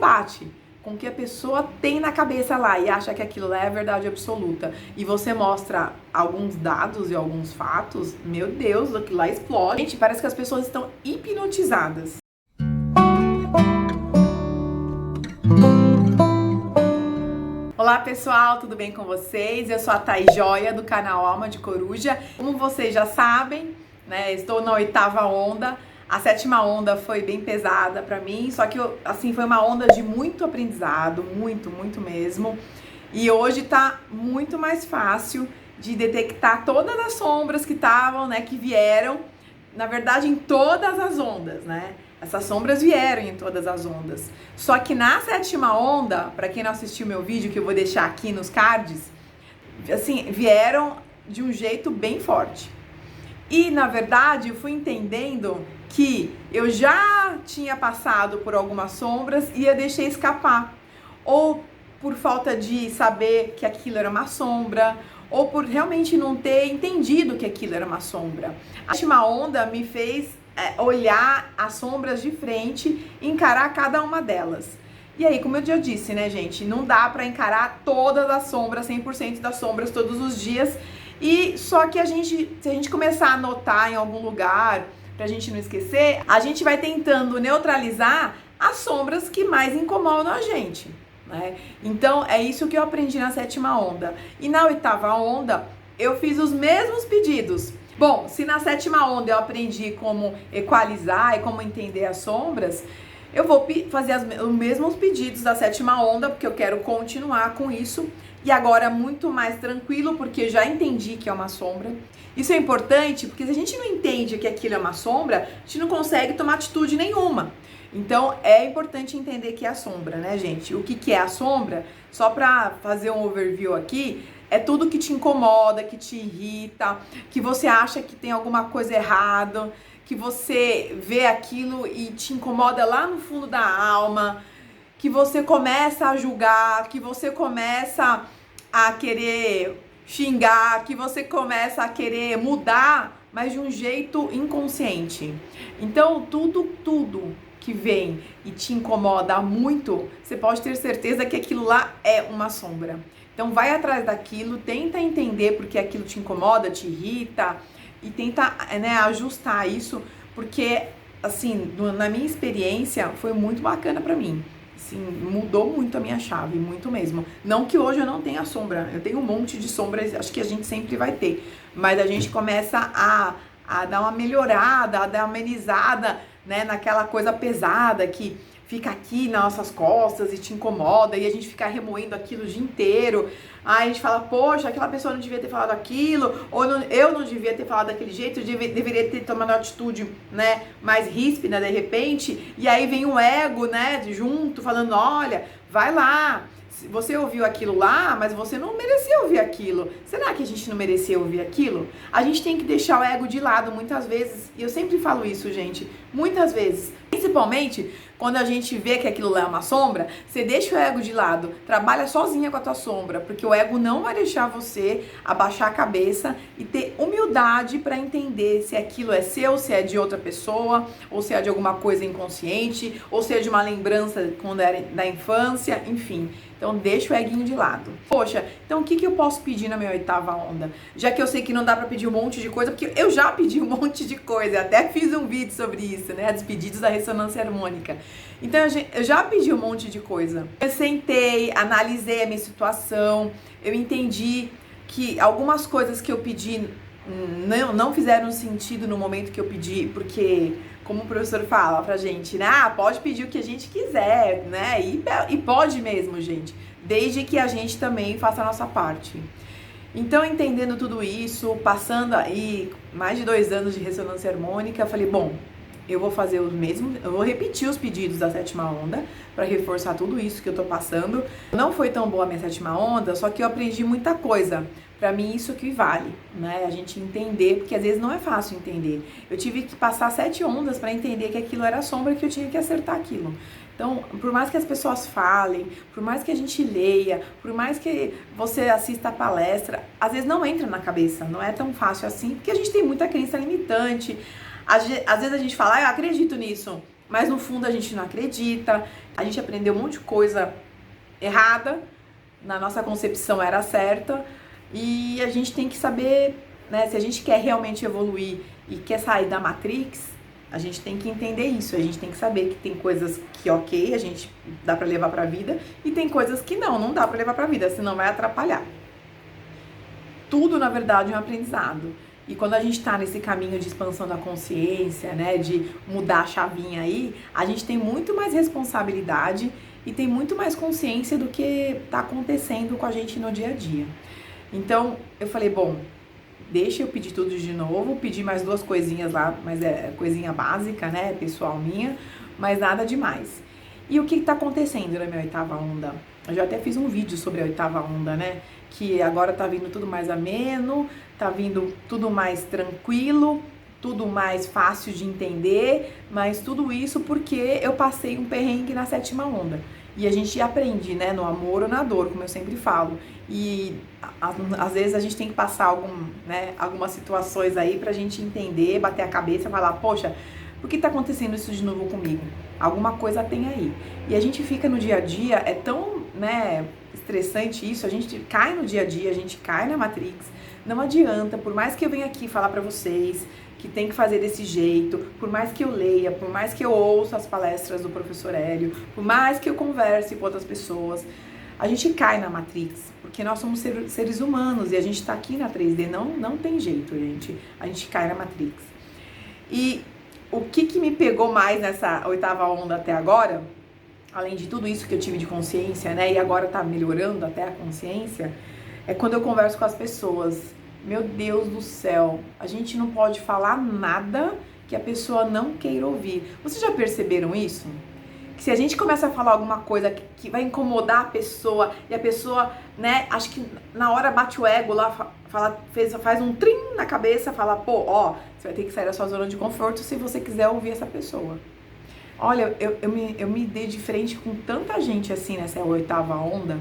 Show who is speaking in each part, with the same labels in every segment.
Speaker 1: bate com o que a pessoa tem na cabeça lá e acha que aquilo lá é a verdade absoluta, e você mostra alguns dados e alguns fatos, meu Deus, aquilo lá explode. Gente, parece que as pessoas estão hipnotizadas. Olá pessoal, tudo bem com vocês? Eu sou a Thaís Joia do canal Alma de Coruja. Como vocês já sabem, né, estou na 8ª onda. A 7ª onda foi bem pesada pra mim, só que assim, foi uma onda de muito aprendizado, muito mesmo. E hoje tá muito mais fácil de detectar todas as sombras que estavam, né, que vieram, na verdade, em todas as ondas, né? Essas sombras vieram em todas as ondas. Só que na 7ª onda, para quem não assistiu meu vídeo, que eu vou deixar aqui nos cards, assim, vieram de um jeito bem forte. E, na verdade, eu fui entendendo que eu já tinha passado por algumas sombras e eu deixei escapar. Ou por falta de saber que aquilo era uma sombra, ou por realmente não ter entendido que aquilo era uma sombra. A 7ª onda me fez olhar as sombras de frente e encarar cada uma delas. E aí, como eu já disse, né, gente, não dá pra encarar todas as sombras, 100% das sombras todos os dias. E só que se a gente começar a anotar em algum lugar, pra gente não esquecer, a gente vai tentando neutralizar as sombras que mais incomodam a gente, né? Então, é isso que eu aprendi na 7ª onda. E na 8ª onda, eu fiz os mesmos pedidos. Bom, se na 7ª onda eu aprendi como equalizar e como entender as sombras, eu vou fazer os mesmos pedidos da 7ª onda, porque eu quero continuar com isso. E agora muito mais tranquilo, porque eu já entendi que é uma sombra. Isso é importante, porque se a gente não entende que aquilo é uma sombra, a gente não consegue tomar atitude nenhuma. Então, é importante entender que é a sombra, né, gente? O que é a sombra? Só para fazer um overview aqui, é tudo que te incomoda, que te irrita, que você acha que tem alguma coisa errada, que você vê aquilo e te incomoda lá no fundo da alma, que você começa a julgar, que você começa a querer xingar, que você começa a querer mudar, mas de um jeito inconsciente. Então, tudo que vem e te incomoda muito, você pode ter certeza que aquilo lá é uma sombra. Então, vai atrás daquilo, tenta entender porque aquilo te incomoda, te irrita, e tenta, né, ajustar isso, porque, assim, na minha experiência, foi muito bacana pra mim. Assim, mudou muito a minha chave, muito mesmo. Não que hoje eu não tenha sombra, eu tenho um monte de sombras, acho que a gente sempre vai ter. Mas a gente começa a dar uma melhorada, a dar uma amenizada, né, naquela coisa pesada que fica aqui nas nossas costas e te incomoda, e a gente fica remoendo aquilo o dia inteiro. Aí a gente fala, poxa, aquela pessoa não devia ter falado aquilo, ou eu não devia ter falado daquele jeito, eu deveria ter tomado uma atitude, né, mais ríspida de repente. E aí vem o ego, né, junto, falando, olha, vai lá, você ouviu aquilo lá, mas você não merecia ouvir aquilo. Será que a gente não merecia ouvir aquilo? A gente tem que deixar o ego de lado muitas vezes, e eu sempre falo isso, gente, muitas vezes. Principalmente quando a gente vê que aquilo lá é uma sombra, você deixa o ego de lado, trabalha sozinha com a tua sombra, porque o ego não vai deixar você abaixar a cabeça e ter humildade para entender se aquilo é seu, se é de outra pessoa, ou se é de alguma coisa inconsciente, ou se é de uma lembrança quando era da infância, enfim. Então deixa o eguinho de lado. Poxa, então o que eu posso pedir na minha 8ª onda? Já que eu sei que não dá pra pedir um monte de coisa, porque eu já pedi um monte de coisa, eu até fiz um vídeo sobre isso, né? Dos pedidos da ressonância harmônica. Então eu já pedi um monte de coisa. Eu sentei, analisei a minha situação, eu entendi que algumas coisas que eu pedi não fizeram sentido no momento que eu pedi, porque, como o professor fala pra gente, né? Pode pedir o que a gente quiser, né? E pode mesmo, gente, desde que a gente também faça a nossa parte. Então, entendendo tudo isso, passando aí mais de 2 anos de ressonância harmônica, eu falei, bom, eu vou fazer os mesmos, eu vou repetir os pedidos da 7ª onda para reforçar tudo isso que eu tô passando. Não foi tão boa a minha 7ª onda, só que eu aprendi muita coisa. Pra mim, isso que vale, né? A gente entender, porque às vezes não é fácil entender. Eu tive que passar 7 ondas para entender que aquilo era sombra, que eu tinha que acertar aquilo. Então, por mais que as pessoas falem, por mais que a gente leia, por mais que você assista a palestra, às vezes não entra na cabeça, não é tão fácil assim, porque a gente tem muita crença limitante. Às vezes a gente fala, eu acredito nisso, mas no fundo a gente não acredita, a gente aprendeu um monte de coisa errada, na nossa concepção era certa, e a gente tem que saber, né, se a gente quer realmente evoluir e quer sair da Matrix, a gente tem que entender isso, a gente tem que saber que tem coisas que ok, a gente dá pra levar pra vida, e tem coisas que não dá pra levar pra vida, senão vai atrapalhar. Tudo, na verdade, é um aprendizado. E quando a gente tá nesse caminho de expansão da consciência, né, de mudar a chavinha aí, a gente tem muito mais responsabilidade e tem muito mais consciência do que tá acontecendo com a gente no dia a dia. Então, eu falei, bom, deixa eu pedir tudo de novo, pedi mais 2 coisinhas lá, mas é coisinha básica, né, pessoal minha, mas nada demais. E o que tá acontecendo na minha 8ª onda? Eu já até fiz um vídeo sobre a 8ª onda, né, que agora tá vindo tudo mais ameno, tá vindo tudo mais tranquilo, tudo mais fácil de entender, mas tudo isso porque eu passei um perrengue na 7ª onda. E a gente aprende, né, no amor ou na dor, como eu sempre falo. E às vezes a gente tem que passar algumas situações aí pra gente entender, bater a cabeça e falar, poxa, por que tá acontecendo isso de novo comigo? Alguma coisa tem aí. E a gente fica no dia a dia, é tão, né, estressante isso, a gente cai no dia a dia, a gente cai na Matrix. Não adianta, por mais que eu venha aqui falar pra vocês que tem que fazer desse jeito, por mais que eu leia, por mais que eu ouça as palestras do professor Hélio, por mais que eu converse com outras pessoas, a gente cai na Matrix, porque nós somos seres humanos e a gente tá aqui na 3D, não tem jeito, gente, a gente cai na Matrix. E o que me pegou mais nessa 8ª onda até agora, além de tudo isso que eu tive de consciência, né, e agora tá melhorando até a consciência, é quando eu converso com as pessoas. Meu Deus do céu, a gente não pode falar nada que a pessoa não queira ouvir. Vocês já perceberam isso? Que se a gente começa a falar alguma coisa que vai incomodar a pessoa, e a pessoa, né, acho que na hora bate o ego lá, faz um trim na cabeça, fala, pô, ó, você vai ter que sair da sua zona de conforto se você quiser ouvir essa pessoa. Olha, eu me dei de frente com tanta gente assim nessa 8ª onda,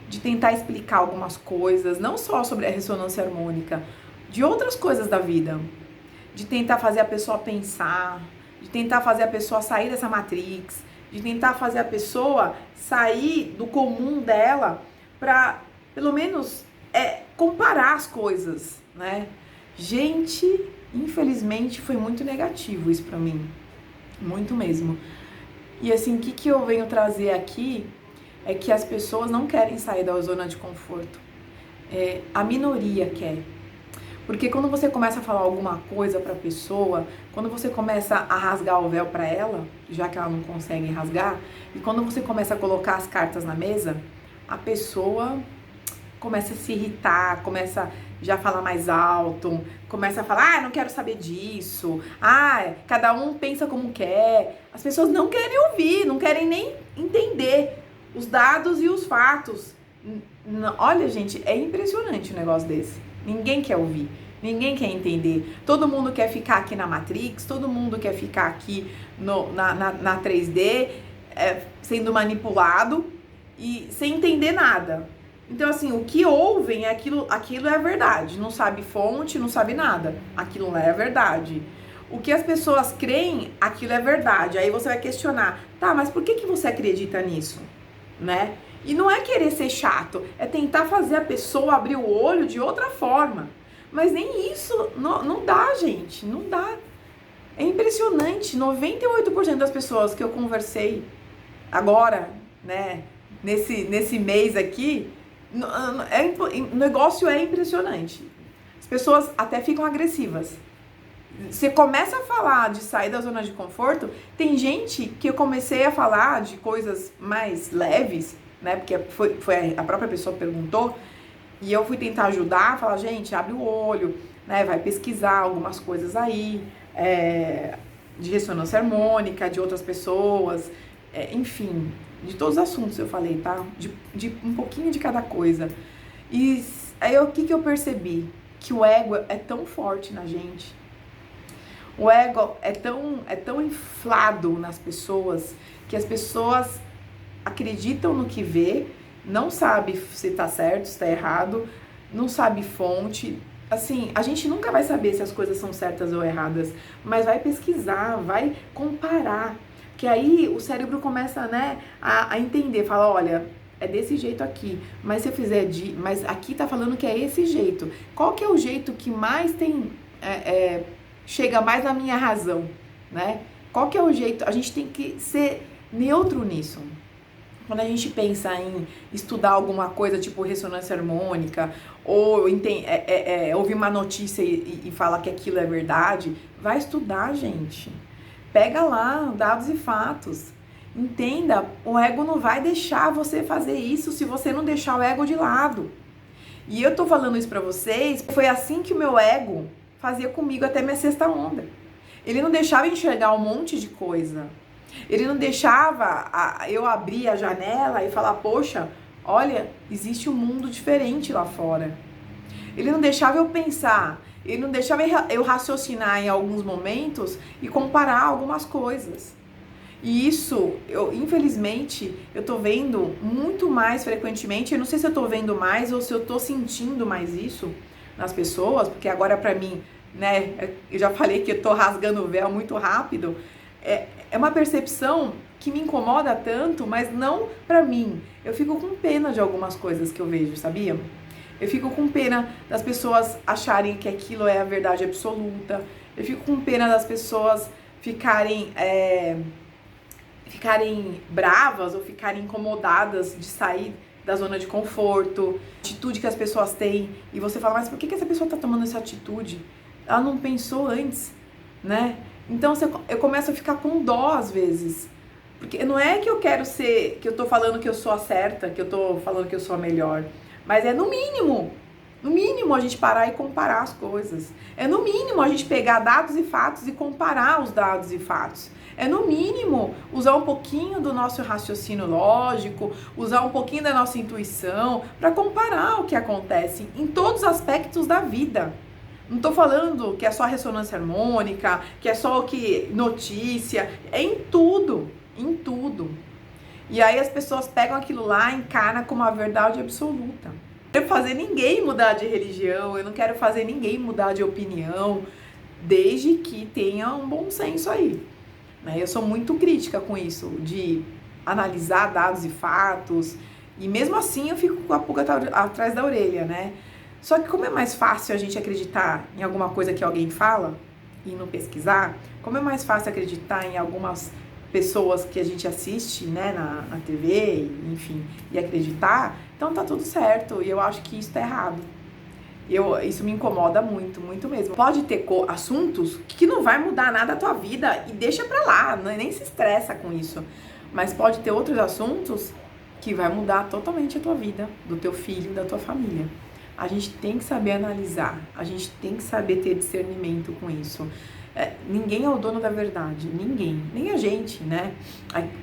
Speaker 1: de tentar explicar algumas coisas, não só sobre a ressonância harmônica, de outras coisas da vida, de tentar fazer a pessoa pensar, de tentar fazer a pessoa sair dessa matrix, de tentar fazer a pessoa sair do comum dela para, pelo menos, comparar as coisas, né? Gente, infelizmente foi muito negativo isso para mim, muito mesmo. E assim, o que eu venho trazer aqui é que as pessoas não querem sair da zona de conforto. A minoria quer. Porque quando você começa a falar alguma coisa pra pessoa, quando você começa a rasgar o véu pra ela, já que ela não consegue rasgar, e quando você começa a colocar as cartas na mesa, a pessoa começa a se irritar, começa já a falar mais alto, começa a falar, não quero saber disso, cada um pensa como quer. As pessoas não querem ouvir, não querem nem entender os dados e os fatos. Olha, gente, é impressionante um negócio desse. Ninguém quer ouvir, ninguém quer entender. Todo mundo quer ficar aqui na Matrix, todo mundo quer ficar aqui na 3D, sendo manipulado e sem entender nada. Então, assim, o que ouvem é aquilo é verdade. Não sabe fonte, não sabe nada. Aquilo não é verdade. O que as pessoas creem, aquilo é verdade. Aí você vai questionar, tá, mas por que você acredita nisso? Né? E não é querer ser chato, é tentar fazer a pessoa abrir o olho de outra forma. Mas nem isso, não dá, gente, não dá. É impressionante, 98% das pessoas que eu conversei agora, né, nesse mês aqui, o negócio é impressionante. As pessoas até ficam agressivas. Você começa a falar de sair da zona de conforto, tem gente que eu comecei a falar de coisas mais leves, né, porque foi a própria pessoa que perguntou, e eu fui tentar ajudar, falar, gente, abre o olho, né, vai pesquisar algumas coisas aí, de ressonância harmônica, de outras pessoas, enfim, de todos os assuntos eu falei, tá, de um pouquinho de cada coisa. E aí o que eu percebi? Que o ego é tão forte na gente, o ego é tão inflado nas pessoas, que as pessoas acreditam no que vê, não sabe se tá certo, se tá errado, não sabe fonte. Assim, a gente nunca vai saber se as coisas são certas ou erradas, mas vai pesquisar, vai comparar. Porque aí o cérebro começa, né, a entender, fala, olha, é desse jeito aqui, mas se eu fizer mas aqui tá falando que é esse jeito. Qual que é o jeito que mais tem, chega mais na minha razão, né? Qual que é o jeito? A gente tem que ser neutro nisso. Quando a gente pensa em estudar alguma coisa, tipo ressonância harmônica, ou ouvir uma notícia e falar que aquilo é verdade, vai estudar, gente. Pega lá dados e fatos. Entenda, o ego não vai deixar você fazer isso se você não deixar o ego de lado. E eu tô falando isso pra vocês, foi assim que o meu ego fazia comigo até minha sexta onda. Ele não deixava eu enxergar um monte de coisa. Ele não deixava eu abrir a janela e falar, poxa, olha, existe um mundo diferente lá fora. Ele não deixava eu pensar, ele não deixava eu raciocinar em alguns momentos e comparar algumas coisas. E isso, infelizmente, eu tô vendo muito mais frequentemente. Eu não sei se eu tô vendo mais ou se eu tô sentindo mais isso nas pessoas, porque agora pra mim, né, eu já falei que eu tô rasgando o véu muito rápido. É uma percepção que me incomoda tanto, mas não pra mim. Eu fico com pena de algumas coisas que eu vejo, sabia? Eu fico com pena das pessoas acharem que aquilo é a verdade absoluta. Eu fico com pena das pessoas ficarem bravas ou ficarem incomodadas de sair da zona de conforto, atitude que as pessoas têm, e você fala, mas por que essa pessoa tá tomando essa atitude? Ela não pensou antes, né? Então eu começo a ficar com dó às vezes, porque não é que eu quero ser, que eu tô falando que eu sou a certa, que eu tô falando que eu sou a melhor, mas é no mínimo a gente parar e comparar as coisas. É no mínimo a gente pegar dados e fatos e comparar os dados e fatos. É no mínimo usar um pouquinho do nosso raciocínio lógico, usar um pouquinho da nossa intuição para comparar o que acontece em todos os aspectos da vida. Não tô falando que é só ressonância harmônica, que é só notícia, é em tudo, em tudo. E aí as pessoas pegam aquilo lá e encarnam como a verdade absoluta. Eu não quero fazer ninguém mudar de religião, eu não quero fazer ninguém mudar de opinião, desde que tenha um bom senso aí. Eu sou muito crítica com isso, de analisar dados e fatos, e mesmo assim eu fico com a pulga atrás da orelha, né? Só que como é mais fácil a gente acreditar em alguma coisa que alguém fala e não pesquisar, como é mais fácil acreditar em algumas pessoas que a gente assiste, né, na TV, enfim, e acreditar, então tá tudo certo, e eu acho que isso tá errado. Isso me incomoda muito, muito mesmo. Pode ter assuntos que não vai mudar nada a tua vida e deixa pra lá, nem se estressa com isso. Mas pode ter outros assuntos que vai mudar totalmente a tua vida, do teu filho, da tua família. A gente tem que saber analisar, a gente tem que saber ter discernimento com isso. Ninguém é o dono da verdade, ninguém, nem a gente, né?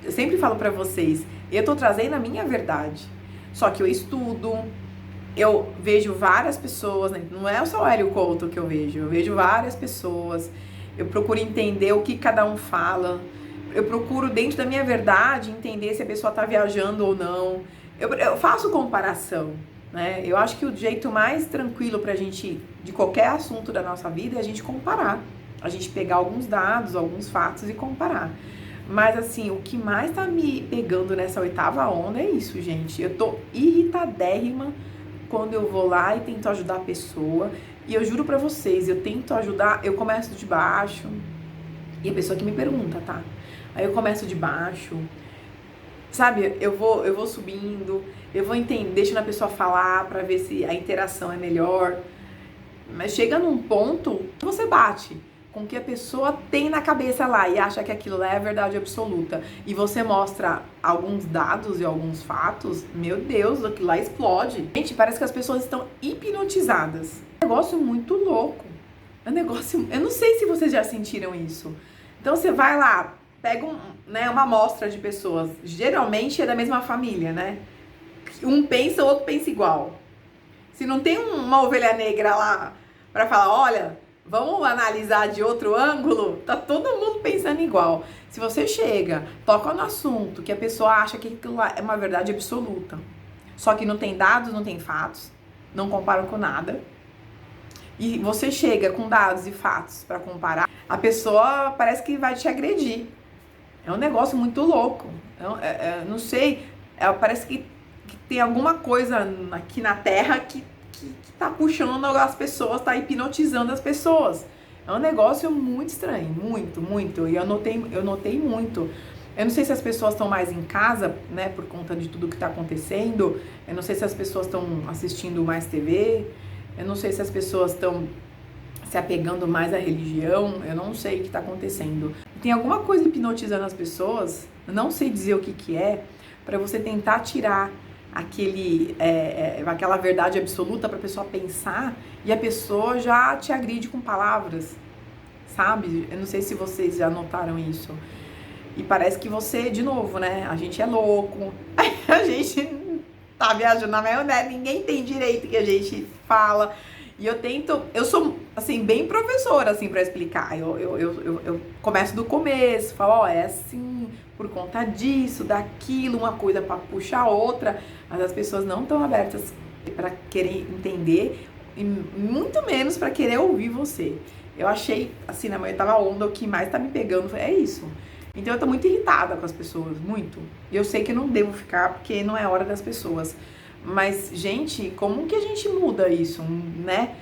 Speaker 1: Eu sempre falo pra vocês, eu tô trazendo a minha verdade, só que eu estudo, eu vejo várias pessoas, né? Não é só o Hélio Couto que eu vejo várias pessoas, eu procuro entender o que cada um fala, eu procuro dentro da minha verdade entender se a pessoa tá viajando ou não, eu faço comparação, né? Eu acho que o jeito mais tranquilo pra gente, de qualquer assunto da nossa vida, é a gente comparar, a gente pegar alguns dados, alguns fatos e comparar. Mas assim, o que mais tá me pegando nessa 8ª onda é isso, gente. Eu tô irritadérrima quando eu vou lá e tento ajudar a pessoa. E eu juro pra vocês, eu tento ajudar, eu começo de baixo. E a pessoa que me pergunta, tá? Aí eu começo de baixo. Sabe, eu vou subindo, eu vou deixando a pessoa falar pra ver se a interação é melhor. Mas chega num ponto que você bate com o que a pessoa tem na cabeça lá e acha que aquilo lá é a verdade absoluta, e você mostra alguns dados e alguns fatos, meu Deus, aquilo lá explode. Gente, parece que as pessoas estão hipnotizadas. É um negócio muito louco. É um negócio... Eu não sei se vocês já sentiram isso. Então você vai lá, pega uma amostra de pessoas, geralmente é da mesma família, né? Um pensa, o outro pensa igual. Se não tem uma ovelha negra lá pra falar, olha, vamos analisar de outro ângulo, tá todo mundo pensando igual. Se você chega, toca no assunto que a pessoa acha que aquilo lá é uma verdade absoluta, só que não tem dados, não tem fatos, não comparam com nada, e você chega com dados e fatos pra comparar, a pessoa parece que vai te agredir. É um negócio muito louco. Não sei, parece que tem alguma coisa aqui na Terra que tá puxando as pessoas, tá hipnotizando as pessoas. É um negócio muito estranho, muito, muito. E eu notei muito. Eu não sei se as pessoas estão mais em casa, né, por conta de tudo que tá acontecendo. Eu não sei se as pessoas estão assistindo mais TV. Eu não sei se as pessoas estão se apegando mais à religião. Eu não sei o que tá acontecendo. Tem alguma coisa hipnotizando as pessoas, eu não sei dizer o que é, para você tentar tirar aquela verdade absoluta pra pessoa pensar, e a pessoa já te agride com palavras, sabe? Eu não sei se vocês já notaram isso. E parece que você, de novo, né? A gente é louco, a gente tá viajando na maionese, ninguém tem direito que a gente fala. E eu sou, assim, bem professora, assim, pra explicar. Eu começo do começo, falo, ó, é assim, por conta disso, daquilo, uma coisa pra puxar a outra. Mas as pessoas não estão abertas pra querer entender, e muito menos pra querer ouvir você. Eu achei, assim, na minha oitava onda, o que mais tá me pegando é isso. Então eu tô muito irritada com as pessoas, muito. E eu sei que eu não devo ficar, porque não é hora das pessoas. Mas, gente, como que a gente muda isso, né?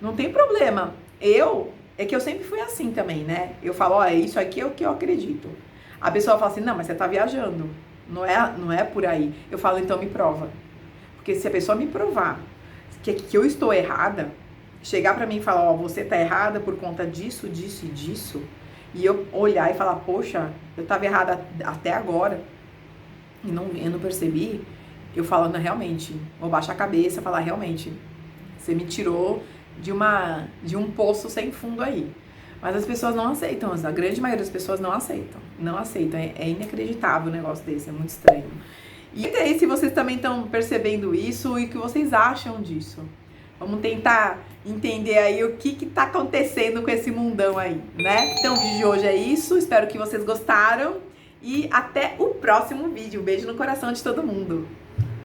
Speaker 1: Não tem problema. É que eu sempre fui assim também, né? Eu falo, ó, isso aqui é o que eu acredito. A pessoa fala assim, não, mas você tá viajando. Não é por aí. Eu falo, então me prova. Porque se a pessoa me provar que eu estou errada, chegar pra mim e falar, ó, você tá errada por conta disso, disso e disso, e eu olhar e falar, poxa, eu tava errada até agora, e eu não percebi, eu falando realmente, vou baixar a cabeça e falar, realmente, você me tirou de um poço sem fundo aí. Mas as pessoas não aceitam, a grande maioria das pessoas não aceitam. Não aceitam, é inacreditável um negócio desse, é muito estranho. E aí, se vocês também estão percebendo isso e o que vocês acham disso. Vamos tentar entender aí o que tá acontecendo com esse mundão aí, né? Então o vídeo de hoje é isso, espero que vocês gostaram e até o próximo vídeo. Um beijo no coração de todo mundo.